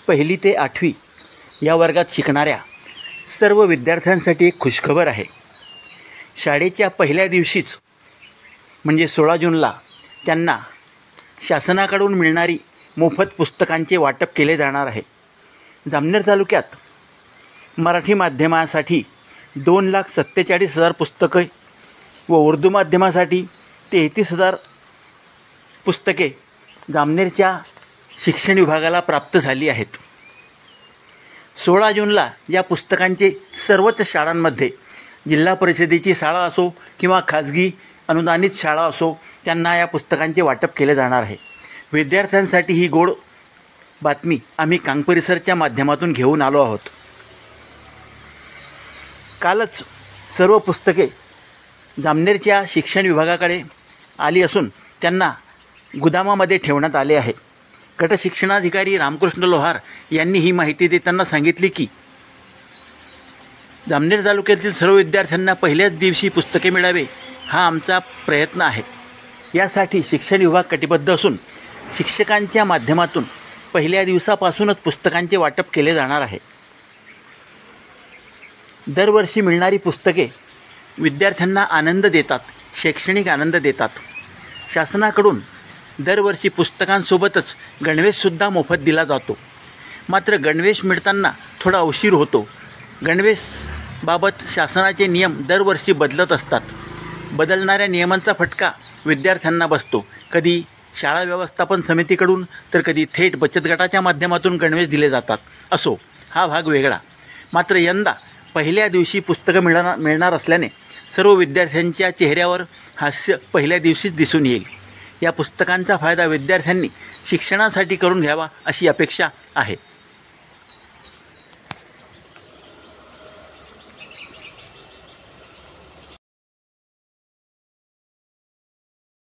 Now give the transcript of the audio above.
पहिली ते 8वी या वर्गात शिकणाऱ्या सर्व विद्यार्थ्यांसाठी एक खुशखबर आहे. शाळेच्या पहिल्या दिवशीच म्हणजे 16 जूनला त्यांना शासनाकडून मिळणारी मोफत पुस्तकांचे वाटप केले जाणार आहे. जामनेर तालुक्यात मराठी माध्यमासाठी 2,47,000 पुस्तके व उर्दू माध्यमासाठी 33,000 पुस्तके जामनेरच्या शिक्षण विभागाला प्राप्त झाली आहेत. 16 जूनला या पुस्तकांचे सर्वच शाळांमध्ये, जिल्हा परिषदेची शाळा असो किंवा खाजगी अनुदानित शाळा असो, त्यांना या पुस्तकांचे वाटप केले जाणार आहे. विद्यार्थ्यांसाठी ही गोड बातमी आम्ही कांग परिसरच्या माध्यमातून घेऊन आलो आहोत. कालच सर्व पुस्तके जामनेरच्या शिक्षण विभागाकडे आली असून त्यांना गुदामामध्ये ठेवण्यात आले आहे. गटशिक्षणाधिकारी रामकृष्ण लोहार यांनी ही माहिती देताना सांगितली की जामनेर तालुक्यातील सर्व विद्यार्थ्यांना पहिल्याच दिवशी पुस्तके मिळावे हा आमचा प्रयत्न आहे. यासाठी शिक्षण विभाग कटिबद्ध असून शिक्षकांच्या माध्यमातून पहिल्या दिवसापासूनच पुस्तकांचे वाटप केले जाणार आहे. दरवर्षी मिळणारी पुस्तके विद्यार्थ्यांना आनंद देतात, शैक्षणिक आनंद देतात. शासनाकडून दरवर्षी पुस्तकांसोबतच गणवेशसुद्धा मोफत दिला जातो. मात्र गणवेश मिळताना थोडा उशीर होतो. गणवेशबाबत शासनाचे नियम दरवर्षी बदलत असतात. बदलणाऱ्या नियमांचा फटका विद्यार्थ्यांना बसतो. कधी शाळा व्यवस्थापन समितीकडून तर कधी थेट बचत गटाच्या माध्यमातून गणवेश दिले जातात. असो, हा भाग वेगळा. मात्र यंदा पहिल्या दिवशी पुस्तकं मिळणार असल्याने सर्व विद्यार्थ्यांच्या चेहऱ्यावर हास्य पहिल्या दिवशीच दिसून येईल. या पुस्तकांचा फायदा विद्यार्थ्यांनी शिक्षणासाठी करून घ्यावा अशी अपेक्षा आहे.